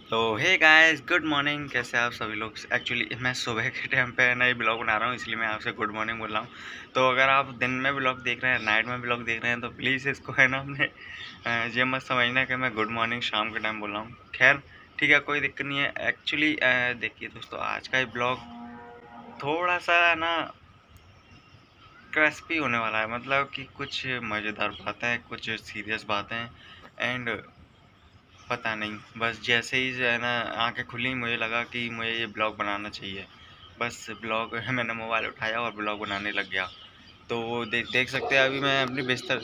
तो hey guys, good morning. कैसे आप सभी लोग? एक्चुअली मैं सुबह के टाइम पे नई ब्लॉग बना रहा हूँ, इसलिए मैं आपसे गुड मॉर्निंग बोल रहा हूँ। तो अगर आप दिन में ब्लॉग देख रहे हैं, नाइट में ब्लॉग देख रहे हैं, तो प्लीज़ इसको है ना अपने ये मत समझना कि मैं गुड मॉर्निंग शाम के टाइम बोल रहा हूँ। खैर ठीक है, कोई दिक्कत नहीं है। एक्चुअली देखिए दोस्तों, आज का ये ब्लॉग थोड़ा सा ना क्रिस्पी होने वाला है। मतलब कि कुछ मज़ेदार बातें, कुछ सीरियस बातें एंड पता नहीं, बस जैसे ही जो है ना आँखें खुली, मुझे लगा कि मुझे ये ब्लॉग बनाना चाहिए। बस ब्लॉग मैंने मोबाइल उठाया और ब्लॉग बनाने लग गया। तो वो देख सकते हैं अभी मैं अपनी बिस्तर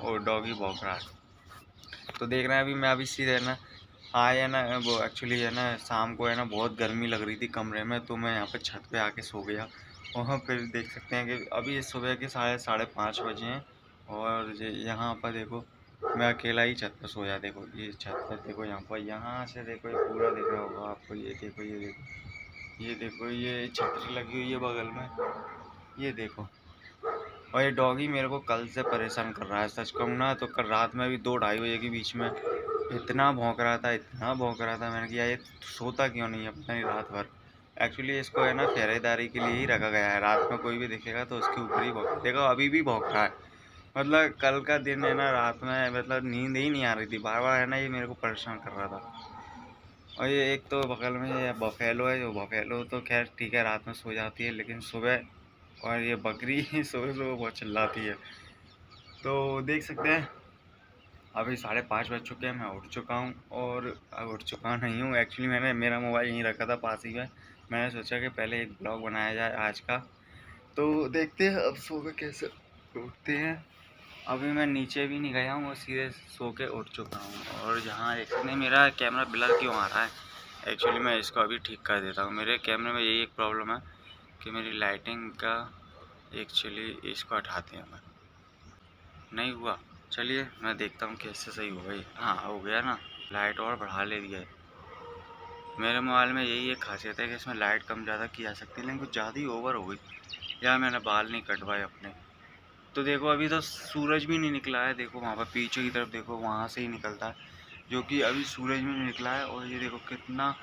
ओ डॉगी भौंक रहा है। तो देख रहे हैं अभी मैं अभी सीधे है ना आया ना, वो एक्चुअली है ना शाम को है ना बहुत गर्मी लग रही थी कमरे में, तो मैं यहाँ पे छत पे आके सो गया। वहाँ फिर देख सकते हैं कि अभी सुबह के साढ़े 5 बजे हैं और यहाँ पर देखो मैं अकेला ही छत पर सोया। देखो ये छत पर देखो, यहाँ पर यहाँ से देखो ये पूरा दिख रहा होगा आपको। ये देखो ये देखो ये देखो, ये छतरी लगी हुई है बगल में, ये देखो। और ये डॉगी मेरे को कल से परेशान कर रहा है, सच कहूँ ना तो कल रात में भी 2-2:30 बजे के बीच में इतना भौंक रहा था, इतना भौंक रहा था। मैंने कहा ये सोता क्यों नहीं है पता नहीं रात भर। एक्चुअली इसको है ना पहरेदारी के लिए ही रखा गया है, रात में कोई भी दिखेगा तो उसके ऊपर ही भौंक। देखो अभी भी भौंक रहा है। मतलब कल का दिन है ना, रात में मतलब नींद ही नहीं आ रही थी, बार बार है ना ये मेरे को परेशान कर रहा था। और ये एक तो बगल में ये बफेलो है, जो बफेलो तो खैर ठीक है रात में सो जाती है, लेकिन सुबह और ये बकरी सुबह सुबह बहुत चिल्लाती है। तो देख सकते हैं अभी 5:30 बज चुके हैं, मैं उठ चुका हूँ। और उठ चुका नहीं हूँ एक्चुअली, मैंने मेरा मोबाइल यहीं रखा था पास ही में। मैंने सोचा कि पहले एक ब्लॉग बनाया जाए आज का। तो देखते हैं अब सुबह कैसे उठते हैं। अभी मैं नीचे भी नहीं गया हूँ और सीधे सो के उठ चुका हूँ। और जहाँ एक नहीं, मेरा कैमरा ब्लर क्यों आ रहा है? एक्चुअली मैं इसको अभी ठीक कर देता हूँ। मेरे कैमरे में यही एक प्रॉब्लम है कि मेरी लाइटिंग का एक्चुअली इसको हटाते हैं मैं। नहीं हुआ, चलिए मैं देखता हूँ कैसे सही हो गई। हाँ हो गया ना, लाइट और बढ़ा ले दिया है। मेरे मोबाइल में यही एक खासियत है कि इसमें लाइट कम ज़्यादा की जा सकती है, लेकिन कुछ ज़्यादा ही ओवर हो गई। या मैंने बाल नहीं कटवाए अपने। तो देखो अभी तो सूरज भी नहीं निकला है, देखो वहाँ पर पीछे की तरफ देखो, वहाँ से ही निकलता है, जो कि अभी सूरज भी नहीं निकला है। और ये देखो कितना,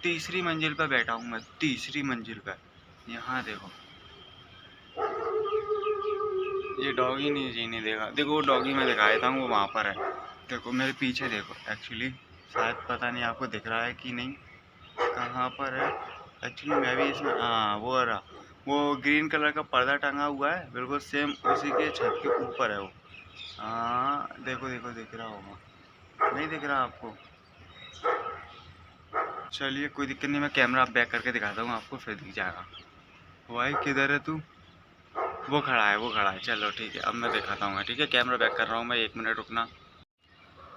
तीसरी मंजिल पर बैठा हूँ मैं, तीसरी मंजिल पर। यहाँ देखो ये डॉगी नहीं जीने देगा। देखो वो डॉगी मैं दिखाया था, वो वहाँ पर है। देखो मेरे पीछे देखो, एक्चुअली शायद पता नहीं आपको दिख रहा है कि नहीं, कहाँ पर है। एक्चुअली मैं भी इसमें, हाँ वो रहा, वो ग्रीन कलर का पर्दा टंगा हुआ है, बिल्कुल सेम उसी के छत के ऊपर है वो। हाँ देखो देखो दिख रहा होगा, नहीं दिख रहा आपको? चलिए कोई दिक्कत नहीं, मैं कैमरा बैक करके दिखाता हूँ आपको, फिर दिख जाएगा। भाई किधर है तू? वो खड़ा है, वो खड़ा है। चलो ठीक है, अब मैं दिखाता हूँ। ठीक है कैमरा बैक कर रहा हूँ मैं, 1 मिनट रुकना।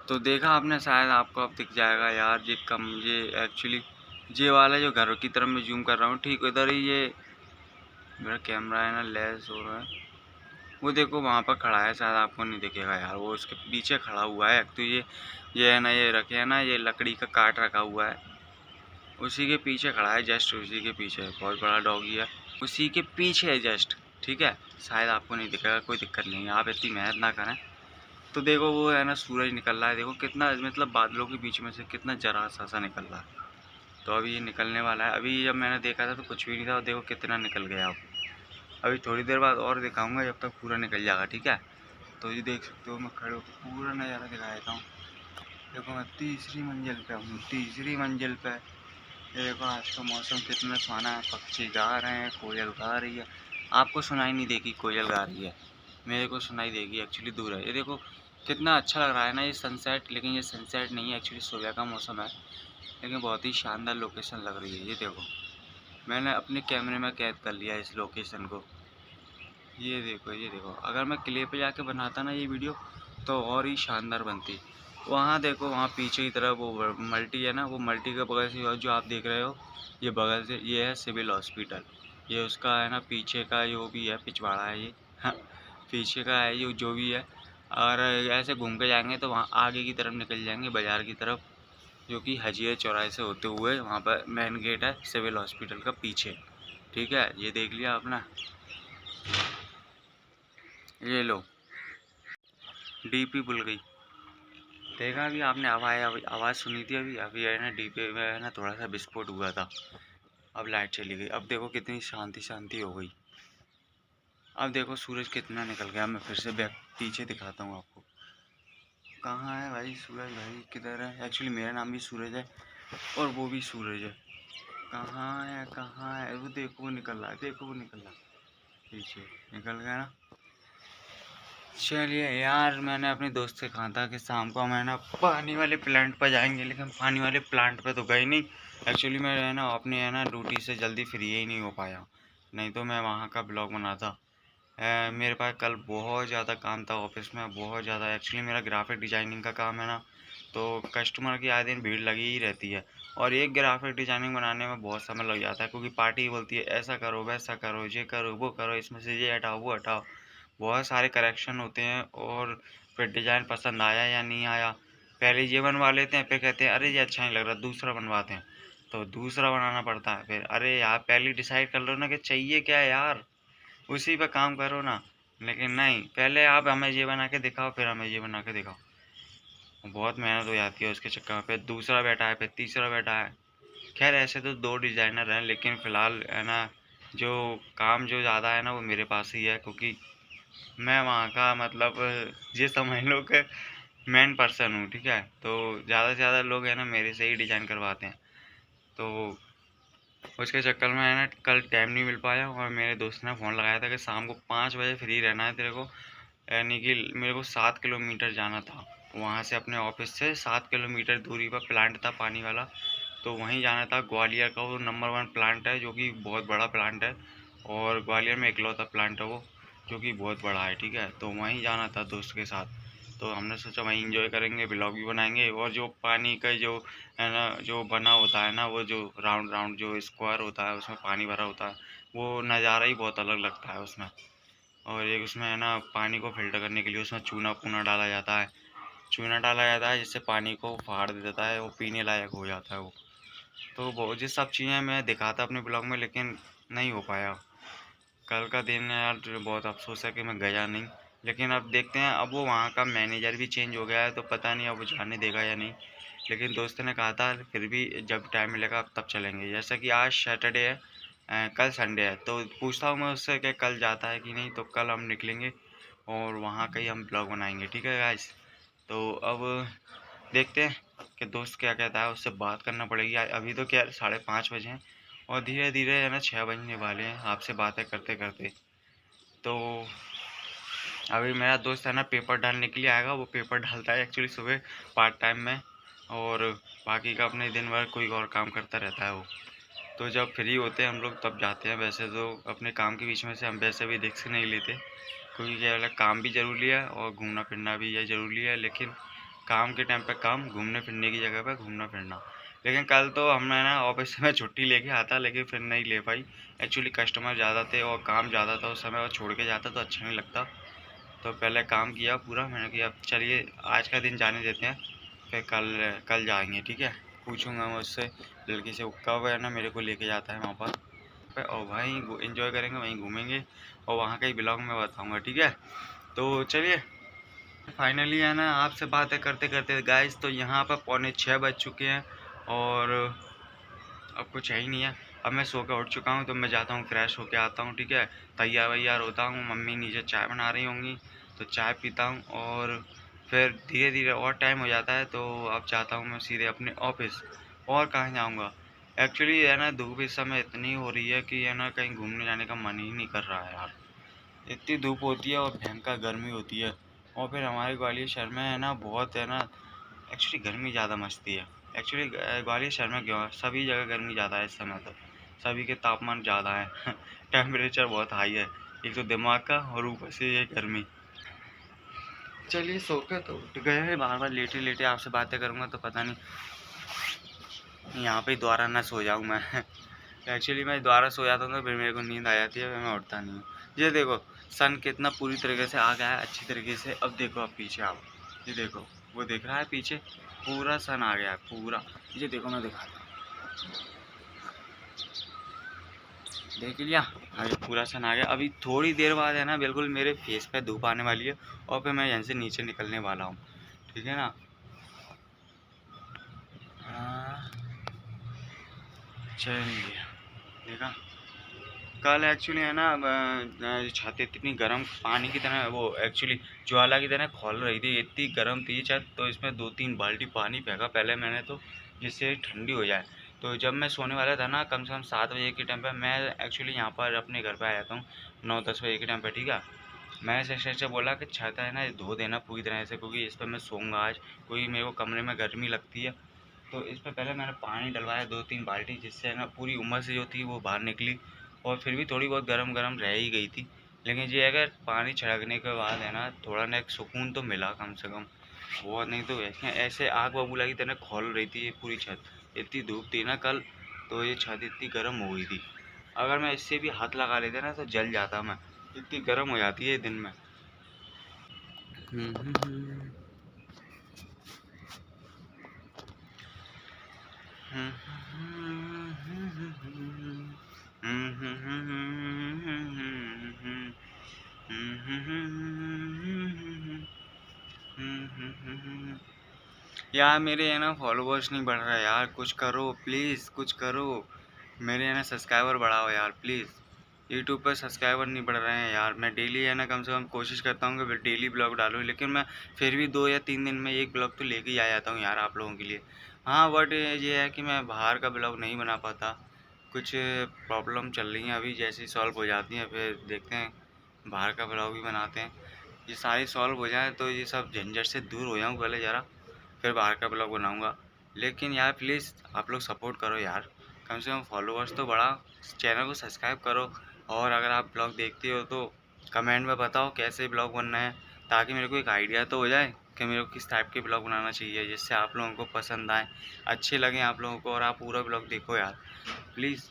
तो देखा आपने, शायद आपको अब दिख जाएगा यार। ये कम, ये एक्चुअली ये वाला जो घर की तरफ मैं जूम कर रहा हूँ, ठीक उधर ही ये मेरा कैमरा है ना लेस हो रहा है। वो देखो वहाँ पर खड़ा है, शायद आपको नहीं दिखेगा यार, वो उसके पीछे खड़ा हुआ है। एक तो ये है ना, ये रखे है ना, ये लकड़ी का काट रखा हुआ है, उसी के पीछे खड़ा है, जस्ट उसी के पीछे। बहुत बड़ा डॉगी है, उसी के पीछे है जस्ट। ठीक है शायद आपको नहीं दिखेगा, कोई दिक्कत नहीं है, आप इतनी मेहनत ना करें। तो देखो वो है ना सूरज निकल रहा है, देखो कितना, मतलब बादलों के बीच में से कितना जरा सा निकल रहा है। तो अभी ये निकलने वाला है। अभी जब मैंने देखा था तो कुछ भी नहीं था, और देखो कितना निकल गया। अब अभी थोड़ी देर बाद और दिखाऊंगा, जब तक पूरा निकल जाएगा। ठीक है तो ये देख सकते हो, मैं खड़े होकर पूरा नज़ारा दिखा देता हूँ। देखो मैं तीसरी मंजिल पे हूँ, तीसरी मंजिल पे। ये देखो आज का मौसम कितना सुहाना है, पक्षी गा रहे हैं, कोयल गा रही है। आपको सुनाई नहीं देगी कोयल गा रही है, मेरे को सुनाई देगी, एक्चुअली दूर है। ये देखो कितना अच्छा लग रहा है ना ये सनसेट, लेकिन ये सनसेट नहीं है, एक्चुअली सुबह का मौसम है, लेकिन बहुत ही शानदार लोकेशन लग रही है। ये देखो मैंने अपने कैमरे में कैद कर लिया इस लोकेशन को। ये देखो अगर मैं क्ले पे जाके बनाता ना ये वीडियो, तो और ही शानदार बनती। वहाँ देखो, वहाँ पीछे की तरफ वो मल्टी है ना, वो मल्टी के बगल से जो आप देख रहे हो, ये बगल से ये है सिविल हॉस्पिटल। ये उसका है ना पीछे का जो भी है पिछवाड़ा है ये, हाँ पीछे का है ये जो भी है। और ऐसे घूम के जाएंगे तो वहाँ आगे की तरफ निकल जाएंगे बाज़ार की तरफ, जो कि हजिया चौराहे से होते हुए वहाँ पर मेन गेट है सिविल हॉस्पिटल का पीछे। ठीक है ये देख लिया आपने, ये लो डीपी भूल गई। देखा अभी आपने आवाज़ सुनी थी अभी अभी है ना डीपे में है ना थोड़ा सा विस्फोट हुआ था। अब लाइट चली गई। अब देखो कितनी शांति शांति हो गई। अब देखो सूरज कितना निकल गया। मैं फिर से बैक पीछे दिखाता हूँ आपको। कहाँ है भाई सूरज? भाई किधर है? एक्चुअली मेरा नाम भी सूरज है और वो भी सूरज है। कहाँ है कहाँ है? वो देखो वो निकल रहा है, देखो वो निकल रहा है, पीछे निकल गया ना। चलिए यार, मैंने अपने दोस्त से कहा था कि शाम को हम है ना पानी वाले प्लांट पर जाएंगे, लेकिन पानी वाले प्लांट पे तो गए नहीं। एक्चुअली मैं है ना अपने है ना ड्यूटी से जल्दी फ्री ही नहीं हो पाया, नहीं तो मैं वहाँ का ब्लॉग बनाता। मेरे पास कल बहुत ज़्यादा काम था ऑफिस में, बहुत ज़्यादा। एक्चुअली मेरा ग्राफिक डिज़ाइनिंग का काम है ना, तो कस्टमर की आए दिन भीड़ लगी ही रहती है। और एक ग्राफिक डिज़ाइनिंग बनाने में बहुत समय लग जाता है, क्योंकि पार्टी बोलती है ऐसा करो वैसा करो, ये करो वो करो, इसमें से ये हटाओ वो हटाओ। बहुत सारे करेक्शन होते हैं और फिर डिज़ाइन पसंद आया या नहीं आया। पहले ये बनवा लेते हैं, फिर कहते हैं अरे ये अच्छा नहीं लग रहा, दूसरा बनवाते हैं। तो दूसरा बनाना पड़ता है। फिर अरे यार पहले डिसाइड कर लो ना कि चाहिए क्या है यार, उसी पे काम करो ना। लेकिन नहीं, पहले आप हमें ये बना के दिखाओ, फिर हमें ये बना के दिखाओ। बहुत मेहनत हो जाती है उसके चक्कर में। फिर दूसरा बैठा है, फिर तीसरा बैठा है। खैर ऐसे तो 2 डिज़ाइनर हैं, लेकिन फ़िलहाल है ना जो काम जो ज़्यादा है ना वो मेरे पास ही है, क्योंकि मैं वहाँ का मतलब ये समझ लो कि मेन पर्सन हूँ, ठीक है। तो ज़्यादा से ज़्यादा लोग है ना मेरे से ही डिज़ाइन करवाते हैं। तो उसके चक्कर में है ना कल टाइम नहीं मिल पाया, और मेरे दोस्त ने फ़ोन लगाया था कि शाम को 5 बजे फ्री रहना है तेरे को। यानी कि मेरे को 7 किलोमीटर जाना था वहाँ से, अपने ऑफिस से 7 किलोमीटर दूरी पर प्लांट था पानी वाला। तो वहीं जाना था। ग्वालियर का वो नंबर 1 प्लांट है, जो कि बहुत बड़ा प्लांट है, और ग्वालियर में इकलौता प्लांट है वो, जो कि बहुत बड़ा है, ठीक है। तो वहीं जाना था दोस्त के साथ। तो हमने सोचा वहीं इंजॉय करेंगे, ब्लॉग भी बनाएंगे, और जो पानी का जो है ना जो बना होता है ना, वो जो राउंड राउंड जो स्क्वायर होता है उसमें पानी भरा होता है, वो नज़ारा ही बहुत अलग लगता है उसमें। और एक उसमें है ना पानी को फ़िल्टर करने के लिए उसमें चूना पूना डाला जाता है। चूना डाला जाता है जिससे पानी को फाड़ देता है, वो पीने लायक हो जाता है वो। तो वो ये सब चीज़ें मैं दिखाता अपने ब्लॉग में, लेकिन नहीं हो पाया। कल का दिन यार बहुत अफ़सोस है कि मैं गया नहीं। लेकिन अब देखते हैं, अब वो वहाँ का मैनेजर भी चेंज हो गया है, तो पता नहीं अब वो जाने देगा या नहीं। लेकिन दोस्त ने कहा था फिर भी जब टाइम मिलेगा अब तब चलेंगे। जैसा कि आज सैटरडे है, कल संडे है, तो पूछता हूँ मैं उससे कि कल जाता है कि नहीं। तो कल हम निकलेंगे और वहाँ का ही हम ब्लॉग बनाएंगे, ठीक है गाइस। तो अब देखते हैं कि दोस्त क्या कहता है, उससे बात करना पड़ेगी। अभी तो क्या 5:30 बजे हैं, और धीरे धीरे है ना 6 बजने वाले हैं आपसे बातें करते करते। तो अभी मेरा दोस्त है ना पेपर डालने के लिए आएगा। वो पेपर डालता है एक्चुअली सुबह पार्ट टाइम में, और बाकी का अपने दिन भर कोई और काम करता रहता है वो। तो जब फ्री होते हैं हम लोग तब जाते हैं। वैसे तो अपने काम के बीच में से हम वैसे भी रिस्क नहीं लेते, क्योंकि क्या है, काम भी ज़रूरी है और घूमना फिरना भी ये ज़रूरी है। लेकिन काम के टाइम पे काम, घूमने फिरने की जगह पे घूमना फिरना। लेकिन कल तो हमने ना ऑफिस से मैं छुट्टी लेके आता, लेकिन फिर नहीं ले पाई। एक्चुअली कस्टमर ज़्यादा थे और काम ज़्यादा था उस समय, और छोड़ के जाता तो अच्छा नहीं लगता। तो पहले काम किया पूरा मैंने, किया अब चलिए आज का दिन जाने देते हैं, फिर कल कल जाएंगे, ठीक है। पूछूंगा मैं उससे लड़की से, वो कब है ना मेरे को लेके जाता है वहाँ पर, और वहीं इंजॉय करेंगे, वहीं घूमेंगे, और वहाँ का ही ब्लॉग में बताऊँगा, ठीक है। तो चलिए फाइनली है ना आपसे बातें करते करते गाइस, तो यहाँ पर 5:45 बज चुके हैं, और अब कुछ है ही नहीं है। अब मैं सो के उठ चुका हूँ, तो मैं जाता हूँ फ्रेश होके आता हूँ, ठीक है। तैयार वैयार होता हूँ, मम्मी नीचे चाय बना रही होंगी, तो चाय पीता हूँ, और फिर धीरे धीरे और टाइम हो जाता है, तो अब जाता हूँ मैं सीधे अपने ऑफिस। और कहाँ जाऊँगा? एक्चुअली है ना धूप इस समय इतनी हो रही है कि है ना कहीं घूमने जाने का मन ही नहीं कर रहा है यार। इतनी धूप होती है और भयंकर गर्मी होती है। और फिर हमारे ग्वालियर शहर में है ना बहुत है ना एक्चुअली गर्मी ज़्यादा मचती है। एक्चुअली ग्वालियर शहर में क्यों सभी जगह गर्मी ज़्यादा है इस समय, तो सभी के तापमान ज़्यादा है टेम्परेचर बहुत हाई है, एक तो दिमाग का और ऊपर से ये गर्मी। चलिए सो के तो उठ गए हैं, बार बार लेटे लेटे आपसे बातें करूँगा तो पता नहीं यहाँ पे दोबारा ना सो जाऊँ मैं एक्चुअली मैं दोबारा सो जाता हूँ तो फिर मेरे को नींद आ जाती है, फिर मैं उठता नहीं हूँ। ये देखो सन कितना पूरी तरीके से आ गया है अच्छी तरीके से। अब देखो, अब पीछे आओ, ये देखो वो दिख रहा है पीछे, पूरा सन आ गया है पूरा। ये देखो मैं दिखाता हूँ, देख लिया। हाँ, ये पूरा सन आ गया। अभी थोड़ी देर बाद है ना बिल्कुल मेरे फेस पे धूप आने वाली है, और फिर मैं यहाँ से नीचे निकलने वाला हूँ, ठीक है ना। चलिए देखा कल एक्चुअली है ना छत इतनी गर्म पानी की तरह वो एक्चुअली ज्वाला की तरह खौल रही थी, इतनी गर्म थी छत। तो इसमें 2-3 बाल्टी पानी फेंका पहले मैंने तो, जिससे ठंडी हो जाए। तो जब मैं सोने वाला था ना कम से कम 7 बजे के टाइम पे, मैं एक्चुअली यहाँ पर अपने घर पे आ जाता हूँ 9-10 बजे के टाइम पे, ठीक है। मैंने सिस्टर से बोला कि छत है ना धो देना पूरी तरह से, क्योंकि इस पर मैं सोऊंगा आज, क्योंकि मेरे को कमरे में गर्मी लगती है। तो इस पर पहले मैंने पानी डलवाया 2-3 बाल्टी, जिससे है ना पूरी उमस जो थी वो बाहर निकली। और फिर भी थोड़ी बहुत गरम गरम रह ही गई थी, लेकिन ये अगर पानी छिड़कने के बाद है ना थोड़ा ना एक सुकून तो मिला कम से कम। बहुत नहीं तो ऐसे ऐसे आग बबूला की तरह खौल रही थी ये पूरी छत। इतनी धूप थी ना कल, तो ये छत इतनी गर्म हो गई थी। अगर मैं इससे भी हाथ लगा लेता ना तो जल जाता मैं, इतनी गर्म हो जाती है दिन में। यार मेरे है ना फॉलोवर्स नहीं बढ़ रहा है यार, कुछ करो प्लीज़, कुछ करो। मेरे है ना सब्सक्राइबर बढ़ाओ यार प्लीज़। यूट्यूब पर सब्सक्राइबर नहीं बढ़ रहे हैं यार। मैं डेली है ना कम से कम कोशिश करता हूँ कि डेली ब्लॉग डालूँ, लेकिन मैं फिर भी 2 या 3 दिन में एक ब्लॉग तो लेके ही आ जाता हूँ यार आप लोगों के लिए। हाँ बट ये है कि मैं बाहर का ब्लॉग नहीं बना पाता, कुछ प्रॉब्लम चल रही हैं अभी, जैसी सॉल्व हो जाती हैं फिर देखते हैं बाहर का ब्लॉग भी बनाते हैं। ये सारी सॉल्व हो जाए तो ये सब झंझट से दूर हो जाऊँ पहले ज़रा, फिर बाहर का ब्लॉग बनाऊँगा। लेकिन यार प्लीज़ आप लोग सपोर्ट करो यार, कम से कम फॉलोवर्स तो बढ़ाओ, चैनल को सब्सक्राइब करो। और अगर आप ब्लॉग देखते हो तो कमेंट में बताओ कैसे ब्लॉग बनना है, ताकि मेरे को एक आइडिया तो हो जाए कि मेरे को किस टाइप के ब्लॉग बनाना चाहिए, जिससे आप लोगों को पसंद आए, अच्छे लगें आप लोगों को, और आप पूरा ब्लॉग देखो यार। प्लीज़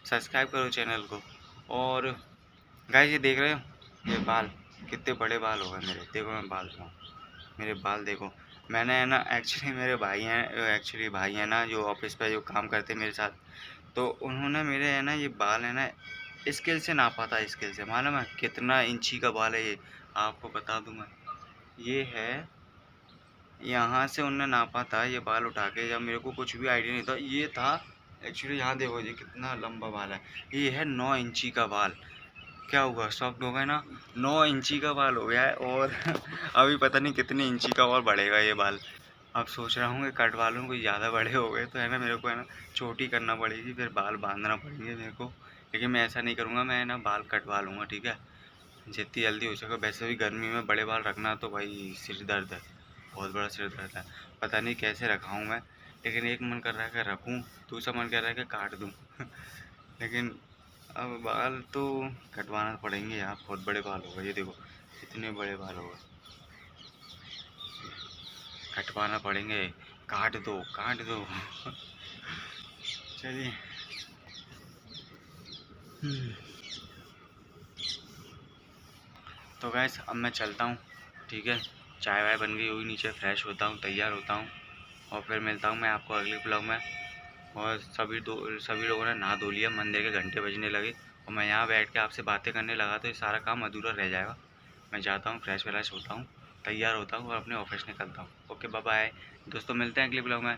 सब्सक्राइब करो चैनल को। और गाइस ये देख रहे हो ये बाल, कितने बड़े बाल हो गए मेरे, देखो मैं बाल का, मेरे बाल देखो। मैंने है ना एक्चुअली मेरे भाई हैं, एक्चुअली भाई हैं ना जो ऑफिस पे जो काम करते हैं मेरे साथ, तो उन्होंने मेरे है ना ये बाल है ना स्केल से नापा था। स्केल से मालूम है कितना इंची का बाल है ये, आपको बता दूं मैं। ये है, यहाँ से उनने नापा था ये बाल उठा के, जब मेरे को कुछ भी आइडिया नहीं था ये था एक्चुअली। यहाँ देखो ये कितना लंबा बाल है, ये है 9 इंची का बाल। क्या हुआ, शॉक्ड हो गए ना, 9 इंची का बाल हो गया है। और अभी पता नहीं कितने इंची का और बढ़ेगा ये बाल। अब सोच रहा हूँ कि कटवा लूँ, कुछ ज़्यादा बड़े हो गए तो है ना मेरे को है ना चोटी करना पड़ेगी, फिर बाल बांधना पड़ेंगे मेरे को। लेकिन मैं ऐसा नहीं करूँगा, मैं ना बाल कटवा लूँगा, ठीक है, जितनी जल्दी हो सके। वैसे भी गर्मी में बड़े बाल रखना तो भाई सिर दर्द है, बहुत बड़ा सिर दर्द है। पता नहीं कैसे रखा हूँ मैं, लेकिन एक मन कर रहा है कि रखूँ, दूसरा मन कर रहा है कि काट दूँ। लेकिन अब बाल तो कटवाना पड़ेंगे यार, बहुत बड़े बाल हो गए, ये देखो इतने बड़े बाल हो गए, कटवाना पड़ेंगे। काट दो काट दो। चलिए तो गैस अब मैं चलता हूँ, ठीक है। चाय वाय बन गई होगी नीचे, फ्रेश होता हूँ, तैयार होता हूँ, और फिर मिलता हूँ मैं आपको अगले ब्लॉग में। और सभी लोगों ने नहा धो लिया, मंदिर के घंटे बजने लगे, और मैं यहाँ बैठ के आपसे बातें करने लगा तो ये सारा काम अधूरा रह जाएगा। मैं जाता हूँ, फ्रेश व्रेश होता हूँ, तैयार होता हूँ और अपने ऑफिस निकलता हूँ। ओके बाय बाय दोस्तों, मिलते हैं अगले ब्लॉग में।